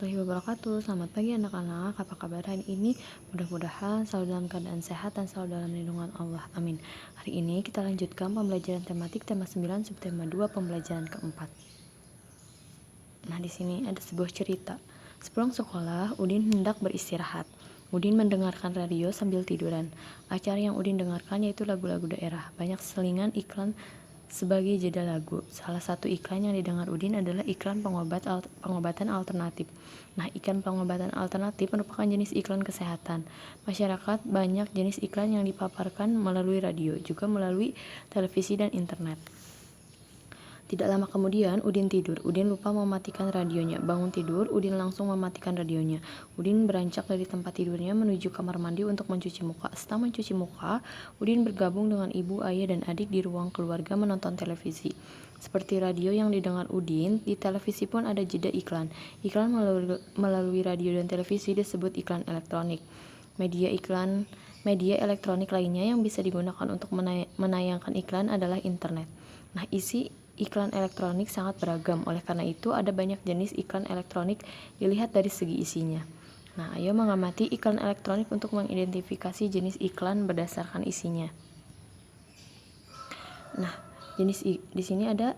warahmatullahi wabarakatuh. Selamat pagi anak-anak, apa kabar hari ini? Mudah-mudahan selalu dalam keadaan sehat dan selalu dalam lindungan Allah. Amin. Hari ini kita lanjutkan pembelajaran tematik tema 9 subtema 2 pembelajaran keempat. Nah, di sini ada sebuah cerita. Sepulang sekolah, Udin hendak beristirahat. Udin mendengarkan radio sambil tiduran. Acara yang Udin dengarkan yaitu lagu-lagu daerah. Banyak selingan iklan sebagai jeda lagu. Salah satu iklan yang didengar Udin adalah iklan pengobatan alternatif. Nah, iklan pengobatan alternatif merupakan jenis iklan kesehatan. Masyarakat banyak jenis iklan yang dipaparkan melalui radio, juga melalui televisi dan internet. Tidak lama kemudian, Udin tidur. Udin lupa mematikan radionya. Bangun tidur, Udin langsung mematikan radionya. Udin beranjak dari tempat tidurnya menuju kamar mandi untuk mencuci muka. Setelah mencuci muka, Udin bergabung dengan ibu, ayah, dan adik di ruang keluarga menonton televisi. Seperti radio yang didengar Udin, di televisi pun ada jeda iklan. Iklan melalui radio dan televisi disebut iklan elektronik. Media elektronik lainnya yang bisa digunakan untuk menayangkan iklan adalah internet. Nah, isi iklan elektronik sangat beragam, oleh karena itu ada banyak jenis iklan elektronik dilihat dari segi isinya. Nah, ayo mengamati iklan elektronik untuk mengidentifikasi jenis iklan berdasarkan isinya. Nah, di sini ada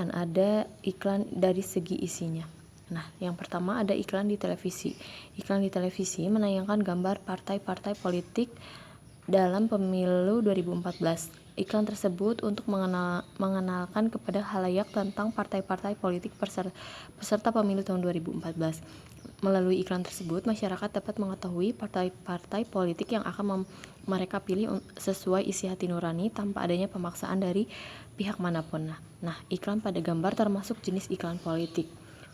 ada iklan dari segi isinya. Nah, yang pertama ada iklan di televisi. Iklan di televisi menayangkan gambar partai-partai politik dalam pemilu 2014. Iklan tersebut untuk mengenalkan kepada khalayak tentang partai-partai politik peserta pemilu tahun 2014. Melalui iklan tersebut, masyarakat dapat mengetahui partai-partai politik yang akan mereka pilih sesuai isi hati nurani tanpa adanya pemaksaan dari pihak manapun. Nah, iklan pada gambar termasuk jenis iklan politik.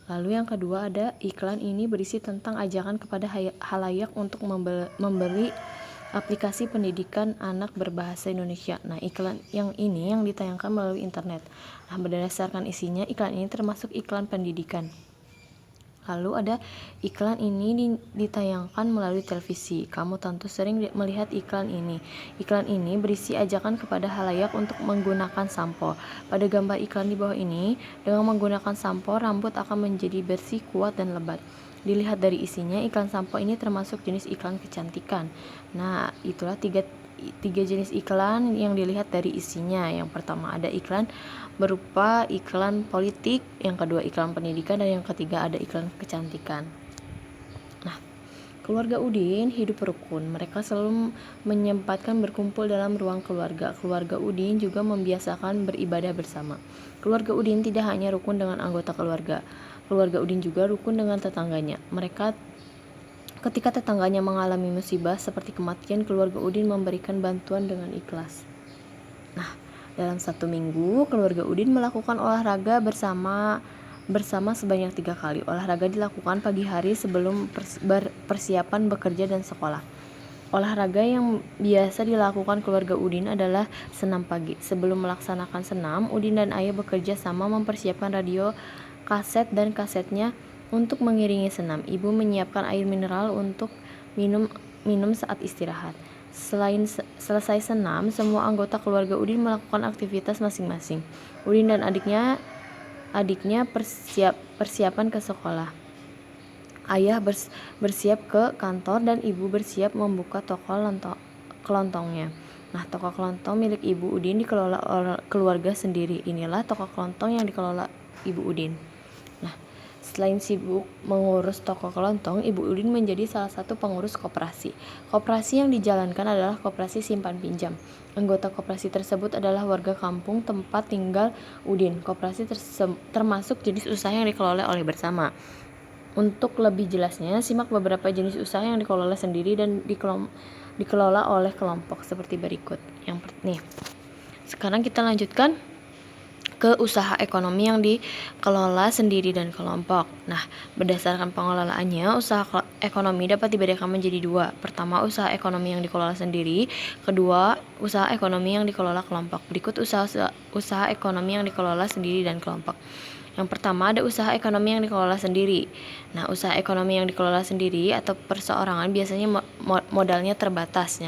Lalu yang kedua ada iklan ini berisi tentang ajakan kepada khalayak untuk membeli aplikasi pendidikan anak berbahasa Indonesia. Nah, iklan yang ditayangkan melalui internet. Nah, berdasarkan isinya, iklan ini termasuk iklan pendidikan. Lalu ada iklan ini ditayangkan melalui televisi. Kamu tentu sering melihat iklan ini. Iklan ini berisi ajakan kepada khalayak untuk menggunakan sampo. Pada gambar iklan di bawah ini, dengan menggunakan sampo, rambut akan menjadi bersih, kuat, dan lebat. Dilihat dari isinya, iklan sampo ini termasuk jenis iklan kecantikan. Nah, itulah tiga jenis iklan yang dilihat dari isinya. Yang pertama ada iklan berupa iklan politik, yang kedua iklan pendidikan, dan yang ketiga ada iklan kecantikan. Nah, keluarga Udin hidup rukun. Mereka selalu menyempatkan berkumpul dalam ruang keluarga. Keluarga Udin juga membiasakan beribadah bersama. Keluarga Udin tidak hanya rukun dengan anggota keluarga. Keluarga Udin juga rukun dengan tetangganya. Ketika tetangganya mengalami musibah seperti kematian, keluarga Udin memberikan bantuan dengan ikhlas. Nah, dalam 1 minggu, keluarga Udin melakukan olahraga bersama sebanyak 3 kali. Olahraga dilakukan pagi hari sebelum persiapan bekerja dan sekolah. Olahraga yang biasa dilakukan keluarga Udin adalah senam pagi. Sebelum melaksanakan senam, Udin dan ayah bekerja sama mempersiapkan radio, kaset, dan kasetnya untuk mengiringi senam. Ibu menyiapkan air mineral untuk minum saat istirahat. Selesai senam, semua anggota keluarga Udin melakukan aktivitas masing-masing. Udin dan adiknya persiapan ke sekolah. Ayah bersiap ke kantor dan ibu bersiap membuka toko kelontongnya. Nah, toko kelontong milik Ibu Udin dikelola oleh keluarga sendiri. Inilah toko kelontong yang dikelola Ibu Udin. Nah, selain sibuk mengurus toko kelontong, Ibu Udin menjadi salah satu pengurus koperasi. Koperasi yang dijalankan adalah koperasi simpan pinjam. Anggota koperasi tersebut adalah warga kampung tempat tinggal Udin. Koperasi termasuk jenis usaha yang dikelola oleh bersama. Untuk lebih jelasnya, simak beberapa jenis usaha yang dikelola sendiri dan dikelola oleh kelompok seperti berikut. Sekarang kita lanjutkan ke usaha ekonomi yang dikelola sendiri dan kelompok. Nah, berdasarkan pengelolaannya, usaha ekonomi dapat dibedakan menjadi 2. Pertama, usaha ekonomi yang dikelola sendiri. Kedua, usaha ekonomi yang dikelola kelompok. Berikut usaha ekonomi yang dikelola sendiri dan kelompok. Yang pertama ada usaha ekonomi yang dikelola sendiri. Nah, usaha ekonomi yang dikelola sendiri atau perseorangan biasanya modalnya terbatas.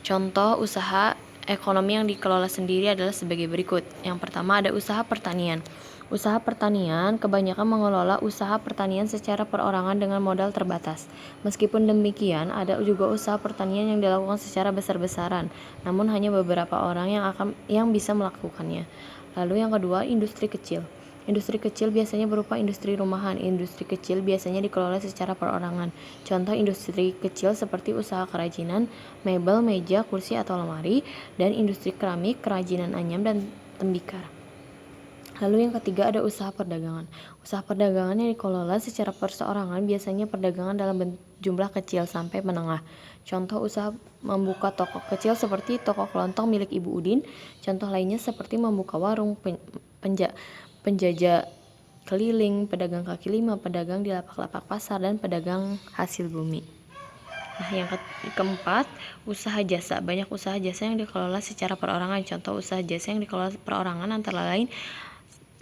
Contoh usaha ekonomi yang dikelola sendiri adalah sebagai berikut. Yang pertama ada usaha pertanian. Usaha pertanian kebanyakan mengelola usaha pertanian secara perorangan dengan modal terbatas. Meskipun demikian, ada juga usaha pertanian yang dilakukan secara besar-besaran, namun hanya beberapa orang yang bisa melakukannya. Lalu yang kedua, industri kecil. Industri kecil biasanya berupa industri rumahan. Industri kecil biasanya dikelola secara perorangan. Contoh industri kecil seperti usaha kerajinan, mebel, meja, kursi atau lemari, dan industri keramik, kerajinan anyam, dan tembikar. Lalu yang ketiga ada usaha perdagangan. Usaha perdagangan yang dikelola secara perseorangan biasanya perdagangan dalam jumlah kecil sampai menengah. Contoh usaha membuka toko kecil seperti toko kelontong milik Ibu Udin. Contoh lainnya seperti membuka warung, penjajah keliling, pedagang kaki lima, pedagang di lapak-lapak pasar, dan pedagang hasil bumi. Nah, yang keempat, usaha jasa. Banyak usaha jasa yang dikelola secara perorangan. Contoh usaha jasa yang dikelola perorangan antara lain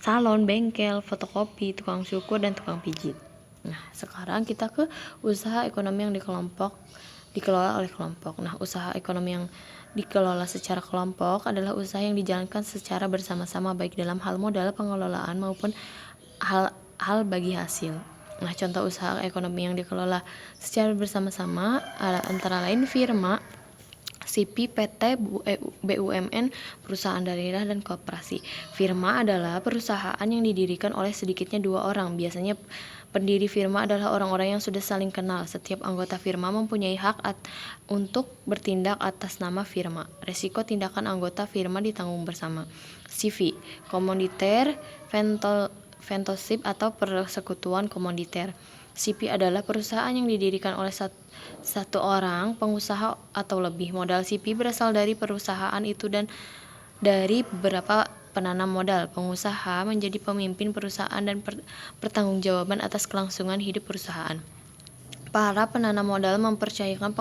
salon, bengkel, fotokopi, tukang syukur, dan tukang pijit. Nah, sekarang kita ke usaha ekonomi yang dikelola oleh kelompok. Nah, usaha ekonomi yang dikelola secara kelompok adalah usaha yang dijalankan secara bersama-sama baik dalam hal modal pengelolaan maupun hal bagi hasil. Nah, contoh usaha ekonomi yang dikelola secara bersama-sama antara lain firma, SIPI, PT, BUMN, perusahaan daerah, dan koperasi. Firma adalah perusahaan yang didirikan oleh sedikitnya 2 orang. Biasanya pendiri firma adalah orang-orang yang sudah saling kenal. Setiap anggota firma mempunyai hak untuk bertindak atas nama firma. Resiko tindakan anggota firma ditanggung bersama. CV, komoditer, ventoship atau persekutuan komoditer. CP adalah perusahaan yang didirikan oleh satu orang pengusaha atau lebih. Modal CP berasal dari perusahaan itu dan dari beberapa penanam modal. Pengusaha menjadi pemimpin perusahaan dan pertanggungjawaban atas kelangsungan hidup perusahaan. Para penanam modal mempercayakan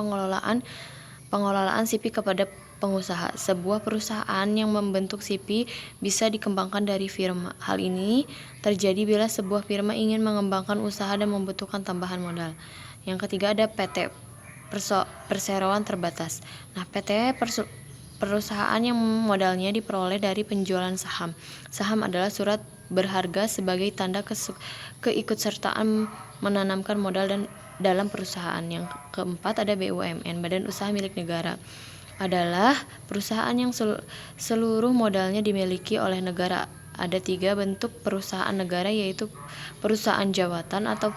pengelolaan CP kepada pengusaha. Sebuah perusahaan yang membentuk CP bisa dikembangkan dari firma. Hal ini terjadi bila sebuah firma ingin mengembangkan usaha dan membutuhkan tambahan modal. Yang ketiga ada PT, perseroan terbatas. Nah, PT perusahaan yang modalnya diperoleh dari penjualan saham. Saham adalah surat berharga sebagai tanda keikutsertaan menanamkan modal dalam perusahaan. Yang keempat ada BUMN, Badan Usaha Milik Negara. Adalah perusahaan yang seluruh modalnya dimiliki oleh negara. Ada 3 bentuk perusahaan negara, yaitu perusahaan jawatan atau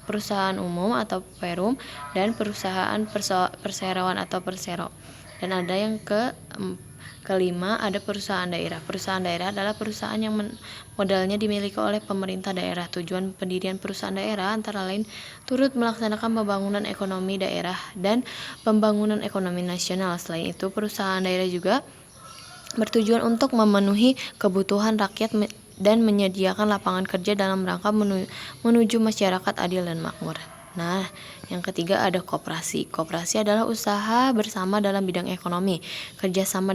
perusahaan umum atau perum, dan perusahaan perseroan atau persero. Dan ada yang kelima ada perusahaan daerah. Perusahaan daerah adalah perusahaan yang modalnya dimiliki oleh pemerintah daerah. Tujuan pendirian perusahaan daerah antara lain turut melaksanakan pembangunan ekonomi daerah dan pembangunan ekonomi nasional. Selain itu, perusahaan daerah juga bertujuan untuk memenuhi kebutuhan rakyat dan menyediakan lapangan kerja dalam rangka menuju masyarakat adil dan makmur. Nah, yang ketiga ada koperasi. Koperasi adalah usaha bersama dalam bidang ekonomi. Kerjasama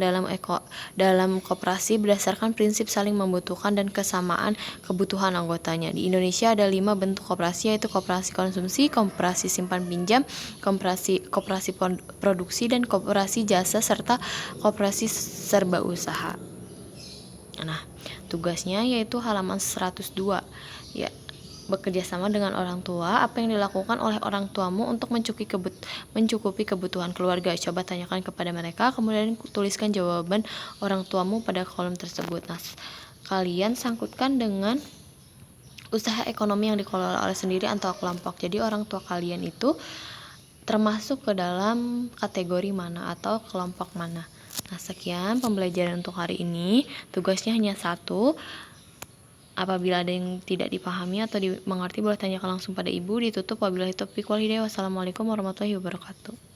dalam koperasi berdasarkan prinsip saling membutuhkan dan kesamaan kebutuhan anggotanya. Di Indonesia ada 5 bentuk koperasi, yaitu koperasi konsumsi, koperasi simpan pinjam, koperasi produksi, dan koperasi jasa, serta koperasi serba usaha. Nah, tugasnya yaitu halaman 102. Ya, bekerja sama dengan orang tua. Apa yang dilakukan oleh orang tuamu untuk mencukupi kebutuhan keluarga? Coba tanyakan kepada mereka, kemudian tuliskan jawaban orang tuamu pada kolom tersebut. Nah, kalian sangkutkan dengan usaha ekonomi yang dikelola oleh sendiri atau kelompok. Jadi orang tua kalian itu termasuk ke dalam kategori mana atau kelompok mana. Nah, sekian pembelajaran untuk hari ini. Tugasnya hanya 1. Apabila ada yang tidak dipahami atau dimengerti, boleh tanyakan langsung pada ibu. Ditutup wabillahi taufiq wal hidayah. Wassalamualaikum warahmatullahi wabarakatuh.